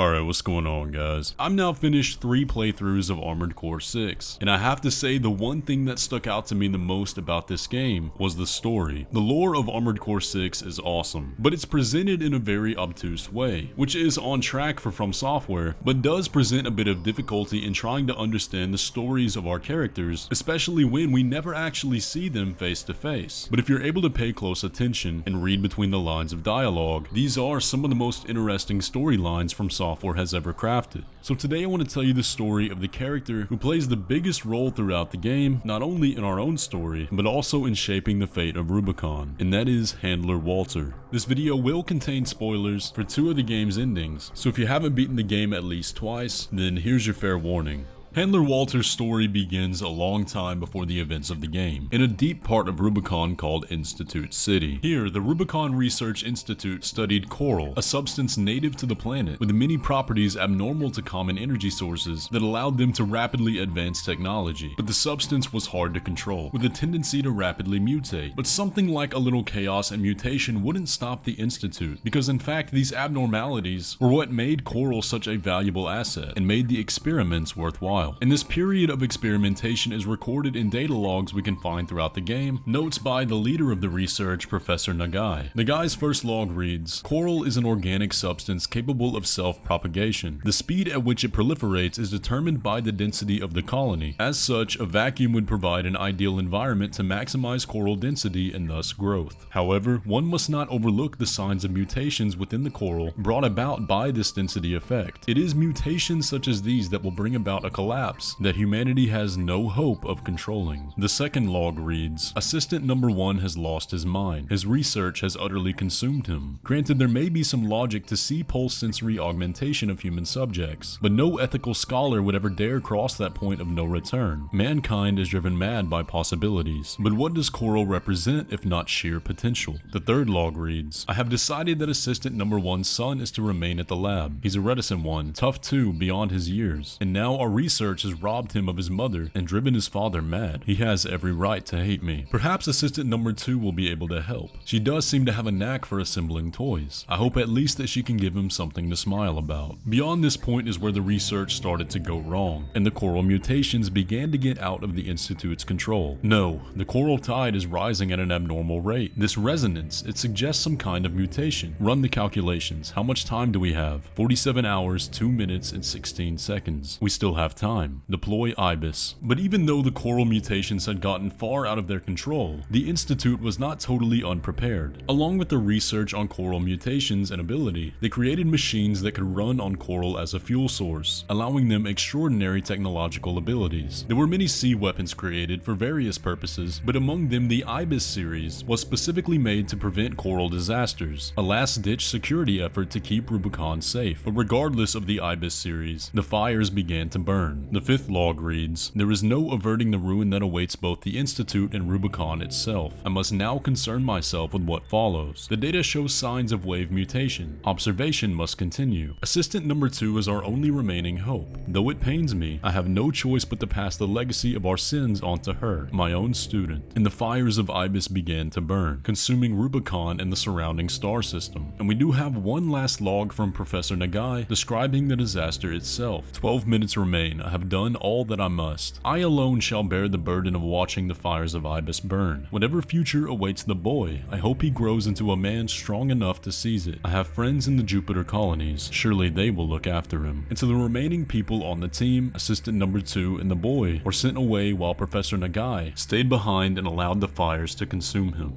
Alright, what's going on, guys? I've now finished 3 playthroughs of Armored Core 6, and I have to say the one thing that stuck out to me the most about this game was the story. The lore of Armored Core 6 is awesome, but it's presented in a very obtuse way, which is on track for FromSoftware, but does present a bit of difficulty in trying to understand the stories of our characters, especially when we never actually see them face to face. But if you're able to pay close attention and read between the lines of dialogue, these are some of the most interesting storylines FromSoftware has ever crafted. So today I want to tell you the story of the character who plays the biggest role throughout the game, not only in our own story, but also in shaping the fate of Rubicon, and that is Handler Walter. This video will contain spoilers for 2 of the game's endings, so if you haven't beaten the game at least twice, then here's your fair warning. Handler Walter's story begins a long time before the events of the game, in a deep part of Rubicon called Institute City. Here, the Rubicon Research Institute studied coral, a substance native to the planet, with many properties abnormal to common energy sources that allowed them to rapidly advance technology. But the substance was hard to control, with a tendency to rapidly mutate. But something like a little chaos and mutation wouldn't stop the Institute, because in fact these abnormalities were what made coral such a valuable asset, and made the experiments worthwhile. And this period of experimentation is recorded in data logs we can find throughout the game, notes by the leader of the research, Professor Nagai. Nagai's first log reads, "Coral is an organic substance capable of self-propagation. The speed at which it proliferates is determined by the density of the colony. As such, a vacuum would provide an ideal environment to maximize coral density and thus growth. However, one must not overlook the signs of mutations within the coral brought about by this density effect. It is mutations such as these that will bring about a collapse that humanity has no hope of controlling." The second log reads, "Assistant number 1 has lost his mind. His research has utterly consumed him. Granted, there may be some logic to see pulse sensory augmentation of human subjects, but no ethical scholar would ever dare cross that point of no return. Mankind is driven mad by possibilities. But what does coral represent if not sheer potential?" The third log reads, "I have decided that assistant number 1's son is to remain at the lab. He's a reticent one, tough too, beyond his years. And now our research has robbed him of his mother and driven his father mad. He has every right to hate me. Perhaps assistant number 2 will be able to help. She does seem to have a knack for assembling toys. I hope at least that she can give him something to smile about." Beyond this point is where the research started to go wrong, and the coral mutations began to get out of the Institute's control. No, the coral tide is rising at an abnormal rate. This resonance, it suggests some kind of mutation. Run the calculations. How much time do we have? 47 hours, 2 minutes, and 16 seconds. We still have time. Deploy IBIS. But even though the coral mutations had gotten far out of their control, the Institute was not totally unprepared. Along with the research on coral mutations and ability, they created machines that could run on coral as a fuel source, allowing them extraordinary technological abilities. There were many sea weapons created for various purposes, but among them the IBIS series was specifically made to prevent coral disasters, a last-ditch security effort to keep Rubicon safe. But regardless of the IBIS series, the fires began to burn. The fifth log reads, "There is no averting the ruin that awaits both the Institute and Rubicon itself. I must now concern myself with what follows. The data shows signs of wave mutation. Observation must continue. Assistant number 2 is our only remaining hope. Though it pains me, I have no choice but to pass the legacy of our sins onto her, my own student." And the fires of Ibis began to burn, consuming Rubicon and the surrounding star system. And we do have one last log from Professor Nagai describing the disaster itself. 12 minutes remain. I have done all that I must. I alone shall bear the burden of watching the fires of Ibis burn. Whatever future awaits the boy, I hope he grows into a man strong enough to seize it. I have friends in the Jupiter colonies. Surely they will look after him. And to the remaining people on the team, assistant number 2 and the boy were sent away while Professor Nagai stayed behind and allowed the fires to consume him.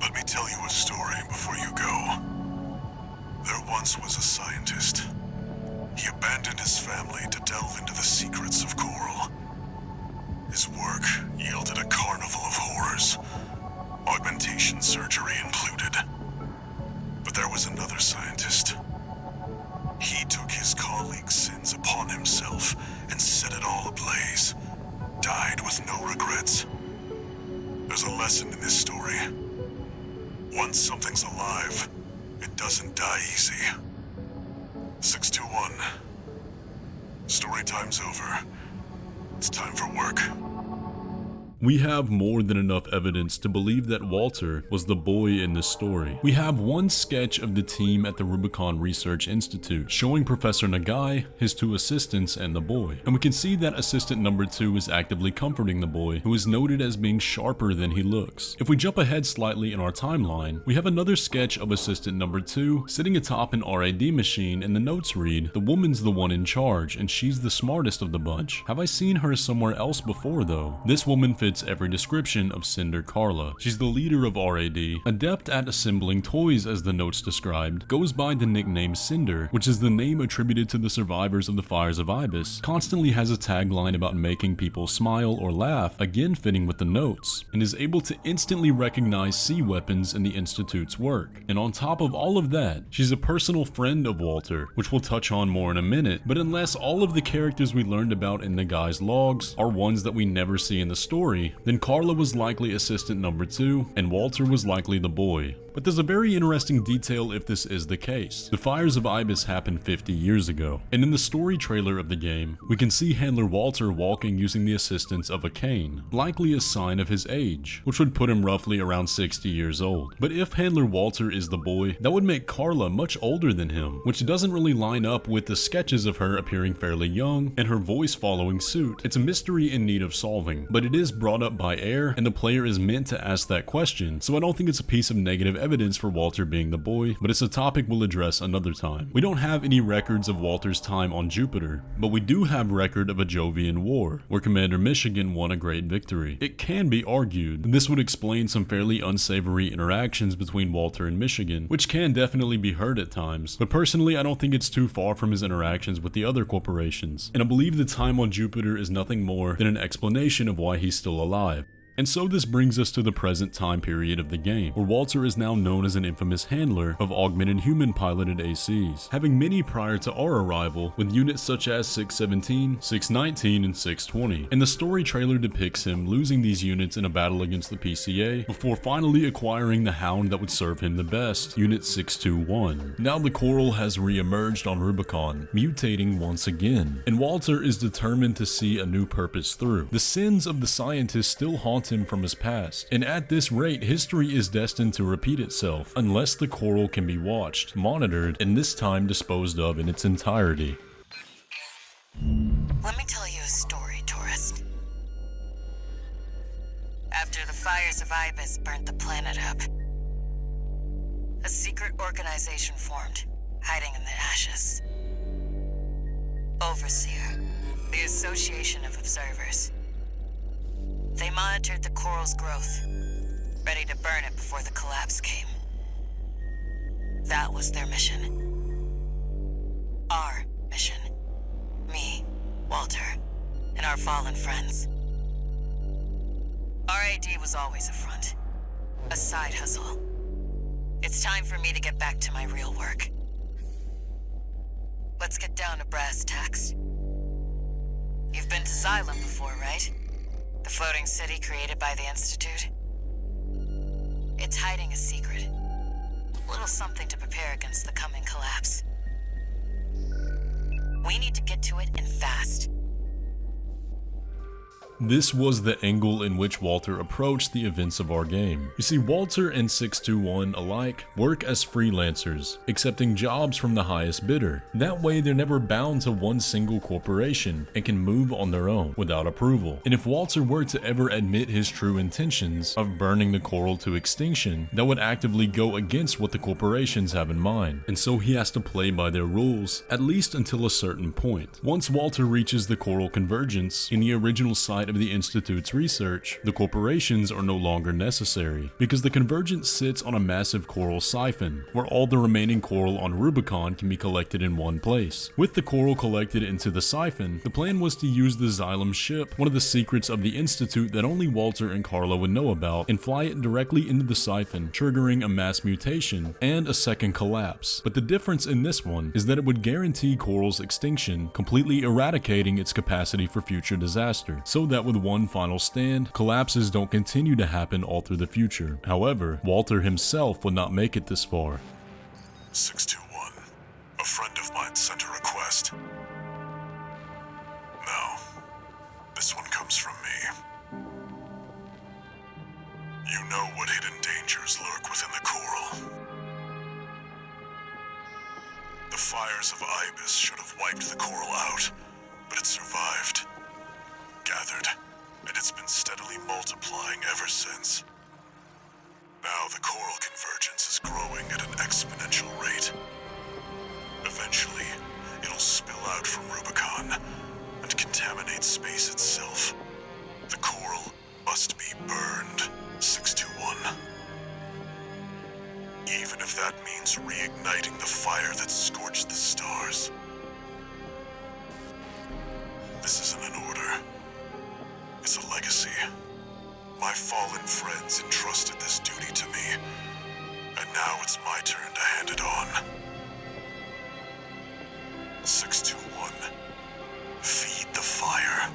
Let me tell you a story before you go. There once was a scientist. He abandoned his family to delve into the secrets of coral. His work yielded a carnival of horrors, augmentation surgery included. But there was another scientist. He took his colleagues' sins upon himself and set it all ablaze. Died with no regrets. There's a lesson in this story. Once something's alive, it doesn't die easy. 621. Story time's over. It's time for work. We have more than enough evidence to believe that Walter was the boy in this story. We have one sketch of the team at the Rubicon Research Institute showing Professor Nagai, his 2 assistants, and the boy. And we can see that assistant number 2 is actively comforting the boy, who is noted as being sharper than he looks. If we jump ahead slightly in our timeline, we have another sketch of assistant number 2 sitting atop an RAD machine, and the notes read, "The woman's the one in charge, and she's the smartest of the bunch. Have I seen her somewhere else before though?" This woman fits every description of Cinder Carla. She's the leader of RAD, adept at assembling toys as the notes described, goes by the nickname Cinder, which is the name attributed to the survivors of the fires of Ibis, constantly has a tagline about making people smile or laugh, again fitting with the notes, and is able to instantly recognize C weapons in the Institute's work. And on top of all of that, she's a personal friend of Walter, which we'll touch on more in a minute, but unless all of the characters we learned about in the guy's logs are ones that we never see in the story, then Carla was likely assistant number 2, and Walter was likely the boy. But there's a very interesting detail if this is the case. The fires of Ibis happened 50 years ago, and in the story trailer of the game, we can see Handler Walter walking using the assistance of a cane, likely a sign of his age, which would put him roughly around 60 years old. But if Handler Walter is the boy, that would make Carla much older than him, which doesn't really line up with the sketches of her appearing fairly young and her voice following suit. It's a mystery in need of solving, but it is brought up by Air, and the player is meant to ask that question, so I don't think it's a piece of negative evidence for Walter being the boy, but it's a topic we'll address another time. We don't have any records of Walter's time on Jupiter, but we do have record of a Jovian war, where Commander Michigan won a great victory. It can be argued this would explain some fairly unsavory interactions between Walter and Michigan, which can definitely be heard at times, but personally I don't think it's too far from his interactions with the other corporations, and I believe the time on Jupiter is nothing more than an explanation of why he's still alive. And so this brings us to the present time period of the game, where Walter is now known as an infamous handler of augmented human piloted ACs, having many prior to our arrival with units such as 617, 619, and 620. And the story trailer depicts him losing these units in a battle against the PCA before finally acquiring the hound that would serve him the best, Unit 621. Now the Coral has re-emerged on Rubicon, mutating once again, and Walter is determined to see a new purpose through. The sins of the scientists still haunt him from his past, and at this rate history is destined to repeat itself unless the Coral can be watched, monitored, and this time disposed of in its entirety. Let me tell you a story, tourist. After the fires of Ibis burnt the planet up, a secret organization formed, hiding in the ashes. Overseer, the Association of Observers. They monitored the coral's growth, ready to burn it before the collapse came. That was their mission. Our mission. Me, Walter, and our fallen friends. RAD was always a front, a side hustle. It's time for me to get back to my real work. Let's get down to brass tacks. You've been to Xylem before, right? The floating city created by the Institute? It's hiding a secret. A little something to prepare against the coming collapse. We need to get to it and fast. This was the angle in which Walter approached the events of our game. You see, Walter and 621 alike work as freelancers, accepting jobs from the highest bidder. That way they're never bound to one single corporation and can move on their own without approval. And if Walter were to ever admit his true intentions of burning the coral to extinction, that would actively go against what the corporations have in mind. And so he has to play by their rules, at least until a certain point. Once Walter reaches the coral convergence in the original site of the Institute's research, the corporations are no longer necessary, because the convergence sits on a massive coral siphon, where all the remaining coral on Rubicon can be collected in one place. With the coral collected into the siphon, the plan was to use the Xylem ship, one of the secrets of the Institute that only Walter and Carla would know about, and fly it directly into the siphon, triggering a mass mutation and a second collapse. But the difference in this one is that it would guarantee coral's extinction, completely eradicating its capacity for future disaster, so that with one final stand, collapses don't continue to happen all through the future. However, Walter himself would not make it this far. 621. A friend of mine sent a request. Now, this one comes from me. You know what hidden dangers lurk within the coral. The fires of Ibis should have wiped the coral out, but it survived, gathered, and it's been steadily multiplying ever since. Now the coral convergence is growing at an exponential rate. Eventually, it'll spill out from Rubicon and contaminate space itself. The coral must be burned, 621. Even if that means reigniting the fire that scorched the stars. This isn't an order. It's a legacy. My fallen friends entrusted this duty to me, and now it's my turn to hand it on. 621. Feed the fire.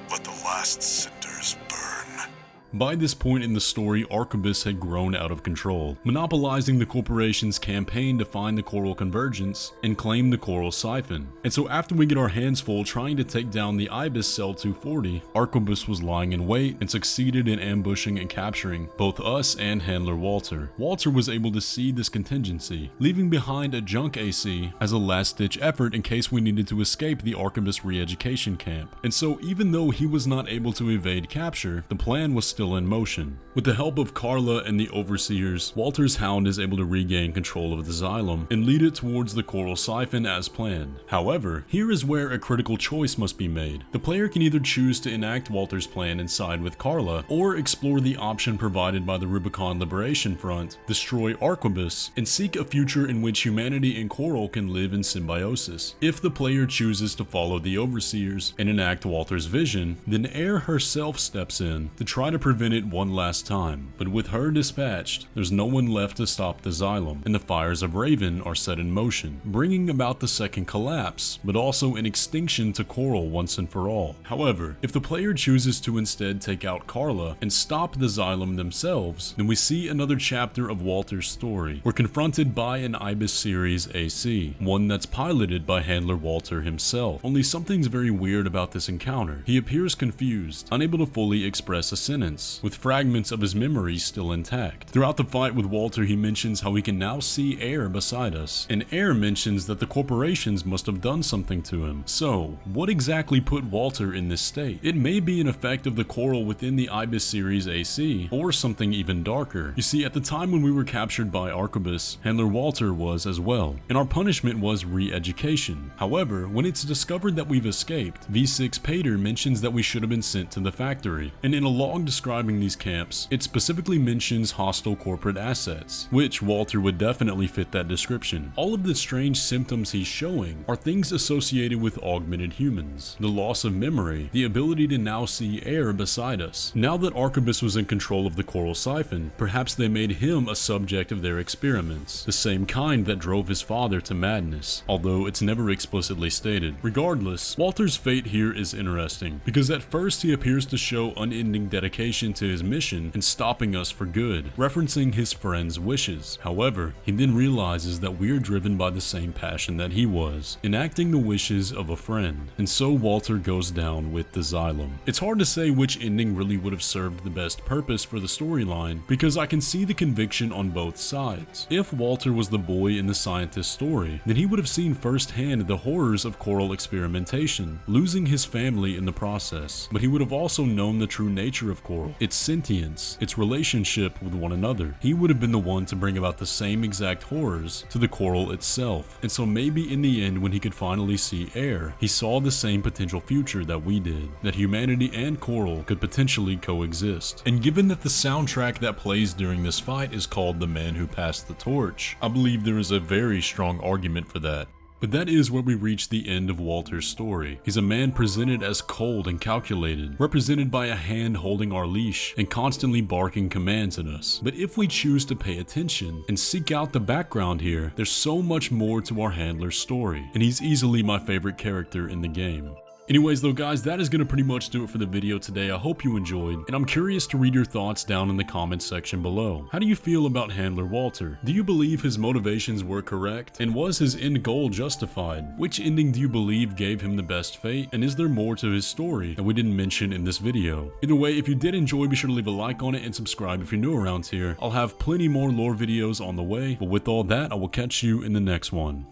Let the last cinders burn. By this point in the story, Arquebus had grown out of control, monopolizing the corporation's campaign to find the coral convergence and claim the coral siphon. And so after we get our hands full trying to take down the Ibis Cell 240, Arquebus was lying in wait and succeeded in ambushing and capturing both us and handler Walter. Walter was able to see this contingency, leaving behind a junk AC as a last-ditch effort in case we needed to escape the Arquebus re-education camp. And so even though he was not able to evade capture, the plan was still in motion. With the help of Carla and the Overseers, Walter's Hound is able to regain control of the Xylem and lead it towards the coral siphon as planned. However, here is where a critical choice must be made. The player can either choose to enact Walter's plan and side with Carla, or explore the option provided by the Rubicon Liberation Front, destroy Arquebus, and seek a future in which humanity and coral can live in symbiosis. If the player chooses to follow the Overseers and enact Walter's vision, then Air herself steps in to try to prevent it one last time, but with her dispatched, there's no one left to stop the Xylem, and the fires of Raven are set in motion, bringing about the second collapse, but also an extinction to coral once and for all. However, if the player chooses to instead take out Carla and stop the Xylem themselves, then we see another chapter of Walter's story. We're confronted by an Ibis Series AC, one that's piloted by handler Walter himself. Only something's very weird about this encounter. He appears confused, unable to fully express a sentence, with fragments of his memory still intact. Throughout the fight with Walter, he mentions how he can now see Air beside us, and Air mentions that the corporations must have done something to him. So, what exactly put Walter in this state? It may be an effect of the coral within the Ibis Series AC, or something even darker. You see, at the time when we were captured by Arquebus, handler Walter was as well, and our punishment was re-education. However, when it's discovered that we've escaped, V6 Pater mentions that we should have been sent to the factory, and in a log describing these camps, it specifically mentions hostile corporate assets, which Walter would definitely fit that description. All of the strange symptoms he's showing are things associated with augmented humans. The loss of memory, the ability to now see Air beside us. Now that Arquebus was in control of the coral siphon, perhaps they made him a subject of their experiments, the same kind that drove his father to madness, although it's never explicitly stated. Regardless, Walter's fate here is interesting, because at first he appears to show unending dedication to his mission and stopping us for good, referencing his friend's wishes. However, he then realizes that we're driven by the same passion that he was, enacting the wishes of a friend, and so Walter goes down with the Xylem. It's hard to say which ending really would have served the best purpose for the storyline, because I can see the conviction on both sides. If Walter was the boy in the scientist story, then he would have seen firsthand the horrors of coral experimentation, losing his family in the process, but he would have also known the true nature of coral, its sentience, its relationship with one another. He would have been the one to bring about the same exact horrors to the coral itself, and so maybe in the end when he could finally see Air, he saw the same potential future that we did, that humanity and coral could potentially coexist. And given that the soundtrack that plays during this fight is called The Man Who Passed the Torch, I believe there is a very strong argument for that. But that is where we reach the end of Walter's story. He's a man presented as cold and calculated, represented by a hand holding our leash and constantly barking commands at us. But if we choose to pay attention and seek out the background here, there's so much more to our handler's story, and he's easily my favorite character in the game. Anyways though guys, that is gonna pretty much do it for the video today. I hope you enjoyed, and I'm curious to read your thoughts down in the comments section below. How do you feel about Handler Walter? Do you believe his motivations were correct? And was his end goal justified? Which ending do you believe gave him the best fate? And is there more to his story that we didn't mention in this video? Either way, if you did enjoy, be sure to leave a like on it and subscribe if you're new around here. I'll have plenty more lore videos on the way, but with all that, I will catch you in the next one.